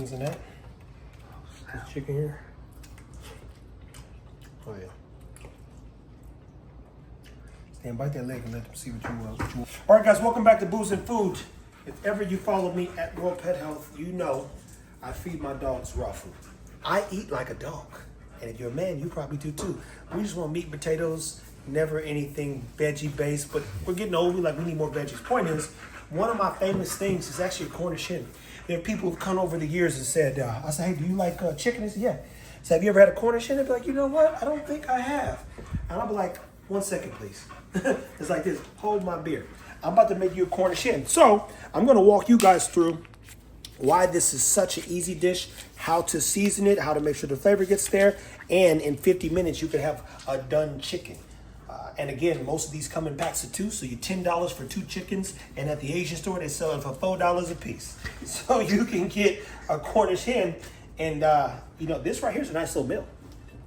In that. This chicken here. Oh yeah. Stand bite that leg and let them see what you want. All right, guys, welcome back to Booze and Food. If ever you follow me at World Pet Health, you know I feed my dogs raw food. I eat like a dog, and if you're a man, you probably do too. We just want meat and potatoes, never anything veggie based. But we're getting old. We need more veggies. Point is, one of my famous things is actually a Cornish hen. There are people who've come over the years and said, I said, hey, do you like chicken? They said, yeah. So have you ever had a Cornish hen? They'd be like, you know what? I don't think I have. And I'll be like, 1 second, please. It's like this, hold my beer. I'm about to make you a Cornish hen. So I'm gonna walk you guys through why this is such an easy dish, how to season it, how to make sure the flavor gets there, and in 50 minutes you can have a done chicken. And again, most of these come in packs of 2, so you're $10 for 2 chickens, and at the Asian store, they sell it for $4 a piece. So you can get a Cornish hen, and this right here is a nice little meal.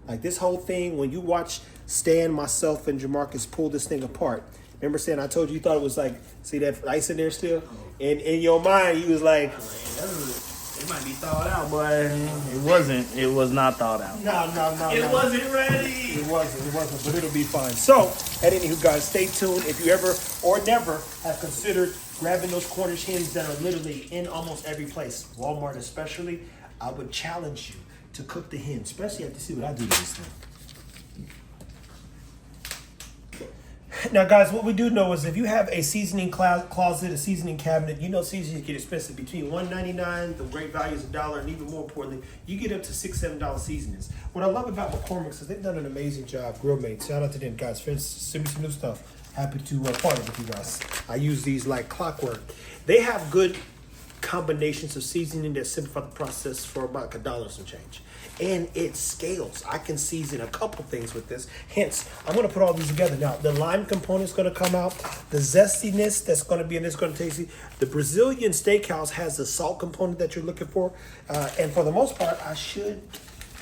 Like this whole thing, when you watch Stan, myself, and Jamarcus pull this thing apart, remember Stan, I told you thought it was like, see that ice in there still? And in your mind, you was like, it might be thawed out, boy. It wasn't. It was not thawed out. No. It wasn't ready. It wasn't, but it'll be fine. So, at any who guys, stay tuned. If you ever or never have considered grabbing those Cornish hens that are literally in almost every place, Walmart especially, I would challenge you to cook the hen, especially after you see what I do to this thing. Now, guys, what we do know is if you have a seasoning closet, a seasoning cabinet, you know seasonings get expensive. Between $1.99, the great value is $1, and even more importantly, you get up to $6, $7 seasonings. What I love about McCormick's is they've done an amazing job. Grill Mates, shout out to them, guys. Friends, send me some new stuff. Happy to partner with you guys. I use these like clockwork. They have good combinations of seasoning that simplify the process for about $1 and some change. And it scales. I can season a couple things with this. Hence, I'm going to put all these together. Now, the lime component is going to come out. The zestiness that's going to be in this is going to taste. The Brazilian steakhouse has the salt component that you're looking for. And for the most part, I should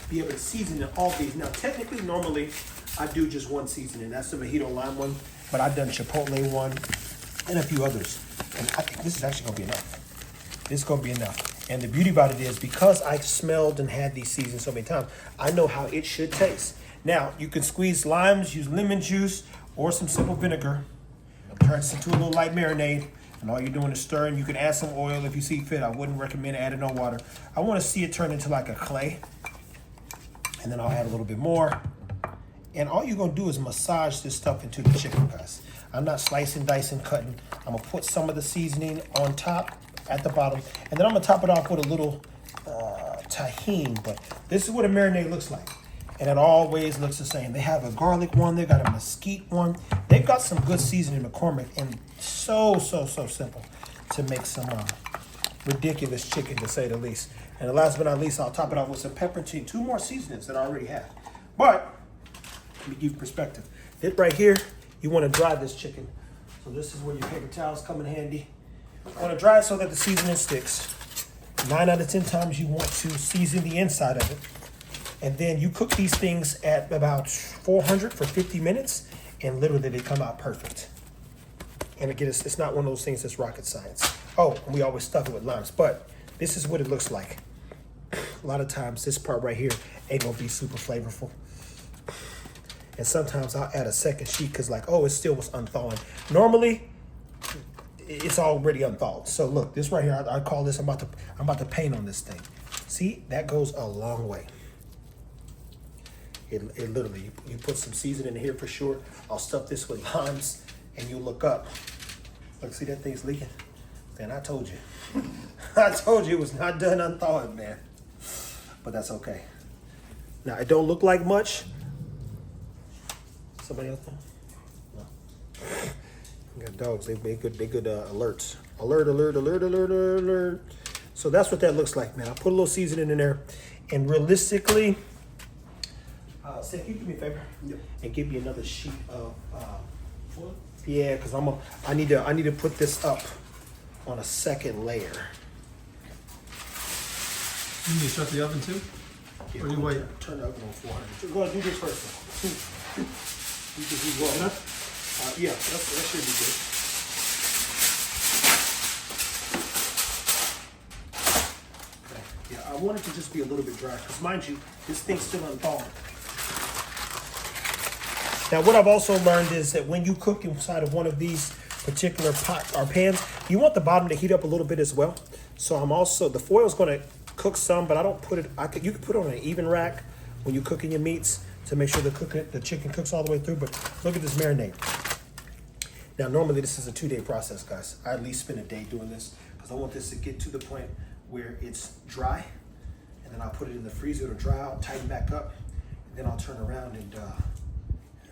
be able to season all these. Now, technically, normally, I do just one seasoning. That's the mojito lime one. But I've done Chipotle one and a few others. And I think this is actually going to be enough. This is going to be enough. And the beauty about it is because I've smelled and had these seasons so many times, I know how it should taste. Now, you can squeeze limes, use lemon juice, or some simple vinegar. Turn this into a little light marinade. And all you're doing is stirring. You can add some oil if you see fit. I wouldn't recommend adding no water. I want to see it turn into like a clay. And then I'll add a little bit more. And all you're going to do is massage this stuff into the chicken, guys. I'm not slicing, dicing, cutting. I'm going to put some of the seasoning on top at the bottom. And then I'm going to top it off with a little tahini. But this is what a marinade looks like. And it always looks the same. They have a garlic one. They got a mesquite one. They've got some good seasoning McCormick. And so simple to make some ridiculous chicken, to say the least. And last but not least, I'll top it off with some pepper and chili. 2 more seasonings that I already have. But let me give you perspective. This right here, you want to dry this chicken. So this is where your paper towels come in handy. You want to dry it so that the seasoning sticks. 9 out of 10 times you want to season the inside of it. And then you cook these things at about 400 for 50 minutes. And literally they come out perfect. And again, it's not one of those things that's rocket science. Oh, and we always stuff it with limes. But this is what it looks like. A lot of times this part right here ain't going to be super flavorful. And sometimes I'll add a second sheet because like, oh, it still was unthawing. Normally, it's already unthawed. So look, this right here, I call this, I'm about to paint on this thing. See, that goes a long way. It literally, you put some seasoning in here for sure. I'll stuff this with limes and you look up. Look, see that thing's leaking? Man, I told you. I told you it was not done unthawed, man. But that's okay. Now, it don't look like much. Somebody else there? No. We got dogs. They good alerts. Alert. So that's what that looks like, man. I put a little seasoning in there, and realistically, Seth, can you do me a favor? Yep. And give me another sheet of foil? Yeah, because I need to put this up on a second layer. You need to shut the oven too? Yeah, or you wait? Turn the oven on 400. Go ahead, do this first. Yeah, that should be good. Okay. Yeah, I want it to just be a little bit dry, because mind you, this thing's still unthawed. Now, what I've also learned is that when you cook inside of one of these particular pot or pans, you want the bottom to heat up a little bit as well. So I'm also, the foil's going to cook some, but I don't put it, you can put it on an even rack when you're cooking your meats to make sure the chicken cooks all the way through. But look at this marinade. Now, normally this is a 2-day process, guys. I at least spend a day doing this because I want this to get to the point where it's dry, and then I'll put it in the freezer to dry out, tighten back up, and then I'll turn around and there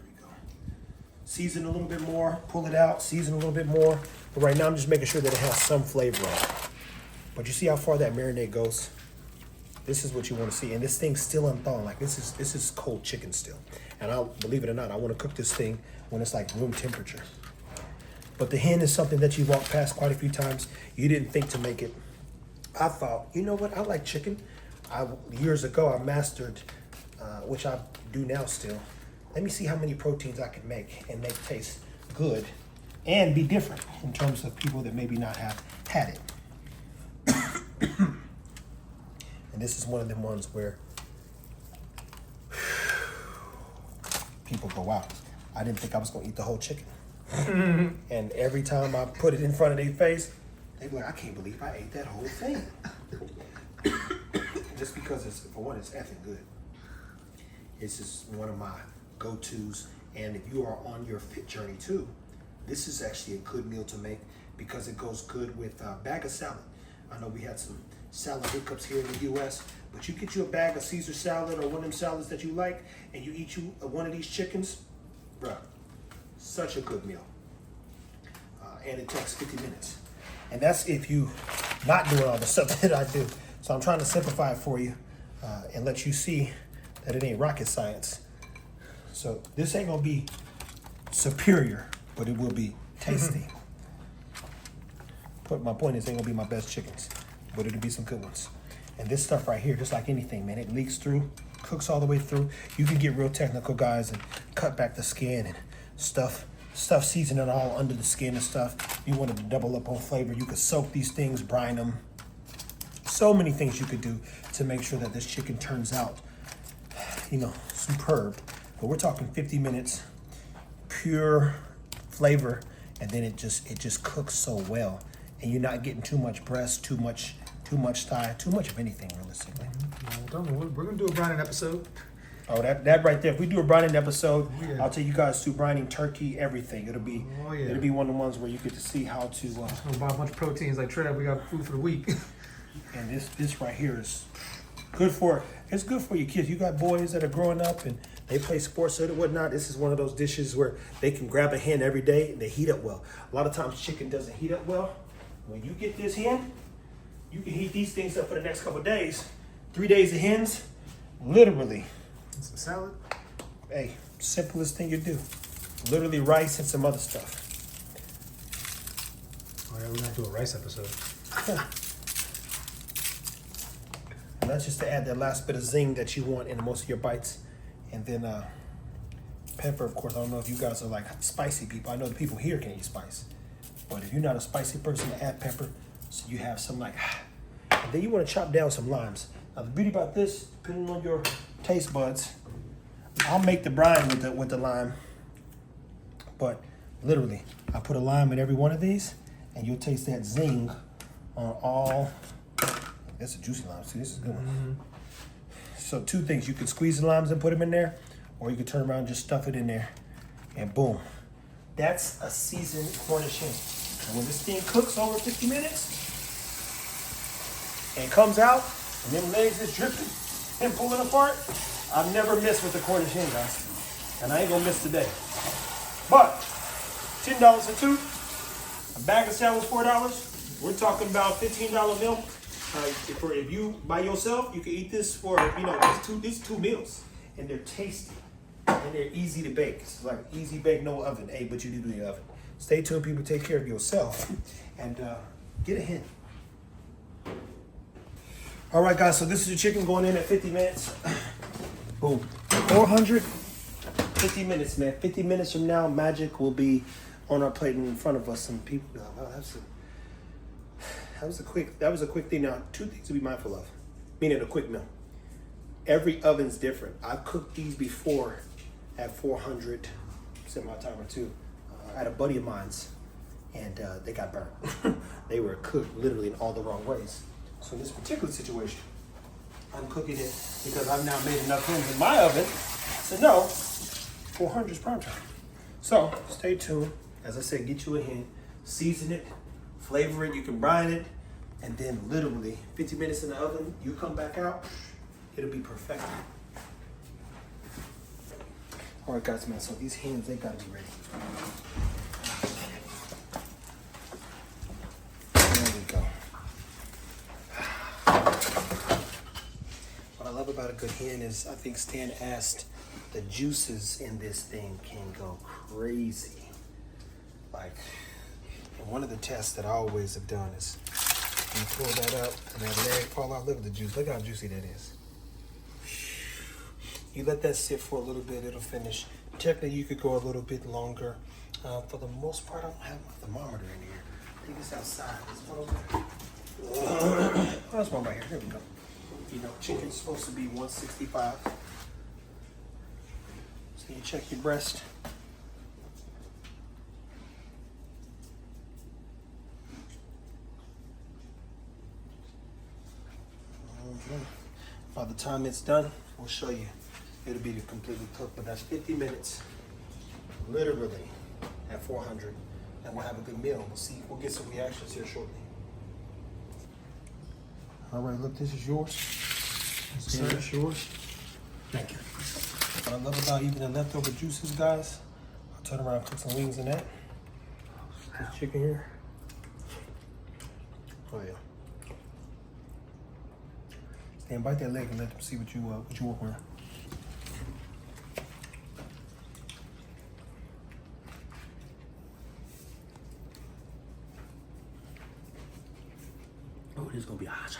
we go. Season a little bit more, pull it out, season a little bit more. But right now I'm just making sure that it has some flavor on it. But you see how far that marinade goes? This is what you want to see, and this thing's still unthawed. Like this is cold chicken still. And I'll believe it or not, I want to cook this thing when it's like room temperature. But the hen is something that you walked past quite a few times. You didn't think to make it. I thought, you know what? I like chicken. Years ago, I mastered, which I do now still. Let me see how many proteins I can make and make taste good and be different in terms of people that maybe not have had it. And this is one of them ones where people go, wow, I didn't think I was going to eat the whole chicken. And every time I put it in front of their face, they be like, I can't believe I ate that whole thing. Just because it's, for one, it's effing good. It's just one of my go-tos. And if you are on your fit journey too, this is actually a good meal to make because it goes good with a bag of salad. I know we had some salad hiccups here in the U.S., but you get you a bag of Caesar salad or one of them salads that you like, and you eat you one of these chickens, bruh, such a good meal. And it takes 50 minutes. And that's if you not doing all the stuff that I do. So I'm trying to simplify it for you and let you see that it ain't rocket science. So this ain't gonna be superior, but it will be tasty. But my point is, it ain't gonna be my best chickens, but it'll be some good ones. And this stuff right here, just like anything, man, it leaks through, cooks all the way through. You can get real technical, guys, and cut back the skin and stuff seasoning all under the skin and stuff. You wanted to double up on flavor, you could soak these things, brine them. So many things you could do to make sure that this chicken turns out, superb. But we're talking 50 minutes, pure flavor, and then it just cooks so well. And you're not getting too much breast, too much thigh, too much of anything, realistically. We're gonna do a brining episode. Oh, that right there. If we do a brining episode, Yeah. I'll tell you guys to brining turkey, everything. It'll be one of the ones where you get to see how to. We'll buy a bunch of proteins like Trev. We got food for the week. And this right here is good for your kids. You got boys that are growing up and they play sports and whatnot. This is one of those dishes where they can grab a hen every day and they heat up well. A lot of times chicken doesn't heat up well. When you get this hen, you can heat these things up for the next couple of days. 3 days of hens, literally. Some salad. Hey, simplest thing you do. Literally rice and some other stuff. Oh yeah, we're gonna do a rice episode. And that's just to add that last bit of zing that you want in most of your bites. And then pepper, of course. I don't know if you guys are like spicy people. I know the people here can eat spice. But if you're not a spicy person, add pepper so you have some like. And then you want to chop down some limes. Now the beauty about this, depending on your taste buds, I'll make the brine with the lime. But literally, I put a lime in every one of these, and you'll taste that zing on all. That's a juicy lime. See, this is a good one. Mm-hmm. So 2 things: you can squeeze the limes and put them in there, or you can turn around and just stuff it in there, and boom. That's a seasoned Cornish hen. And when this thing cooks over 50 minutes and comes out, and them legs is dripping and pulling apart, I've never missed with the Cornish hen, guys. And I ain't gonna miss today. But $10 a tooth, a bag of salads $4. We're talking about $15 meal. If you by yourself, you can eat this for these two meals, and they're tasty. And they're easy to bake. It's like easy bake, no oven. Hey, but you do the oven. Stay tuned, people. Take care of yourself. And get a hen. All right, guys. So this is the chicken going in at 50 minutes. Boom. 450 minutes, man. 50 minutes from now, magic will be on our plate in front of us. And people go, wow, that was a quick thing. Now, 2 things to be mindful of. meaning a quick meal. Every oven's different. I've cooked these before at 400, set my timer too, at a buddy of mine's, and they got burnt. They were cooked literally in all the wrong ways. So in this particular situation, I'm cooking it because I've now made enough hens in my oven to know 400 is prime time. So stay tuned. As I said, get you a hen, season it, flavor it, you can brine it, and then literally 50 minutes in the oven, you come back out, it'll be perfect. All right, guys, man, so these hens, they gotta be ready. There we go. What I love about a good hen is, I think Stan asked, the juices in this thing can go crazy. Like, and one of the tests that I always have done is, you pull that up and that leg fall out, look at the juice, look how juicy that is. You let that sit for a little bit, it'll finish. Technically, you could go a little bit longer. For the most part, I don't have my thermometer in here. I think it's outside. There's one over there. Oh, there's one right here. Here we go. You know, chicken's supposed to be 165. So you check your breast. Okay. By the time it's done, we'll show you. It'll be completely cooked, but that's 50 minutes, literally, at 400, and we'll have a good meal. We'll see. We'll get some reactions here shortly. All right, look, this is yours. Sir, it's yours. Thank you. What I love about even the leftover juices, guys, I'll turn around and cook some wings in that. This chicken here. Oh yeah. Stand bite that leg and let them see what you work with. Oh, this is gonna be hot.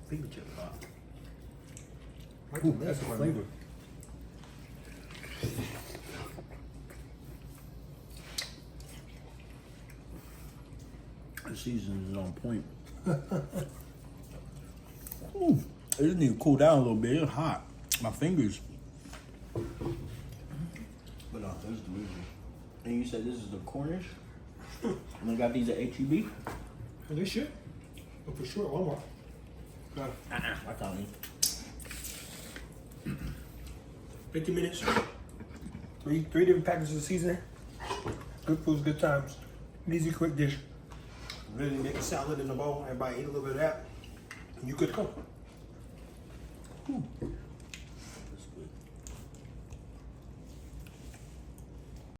Finger chip hot. Ooh, that's the flavor. The seasoning is on point. Ooh, it just need to cool down a little bit. It's hot. My fingers. But no, this is delicious. And you said this is the Cornish? And they got these at HEB? They should. Oh, for sure, one more. Got it. I can't eat. 50 minutes. Three different packages of seasoning. Good foods, good times. Easy, quick dish. Really make a salad in the bowl. Everybody eat a little bit of that. And you good to go.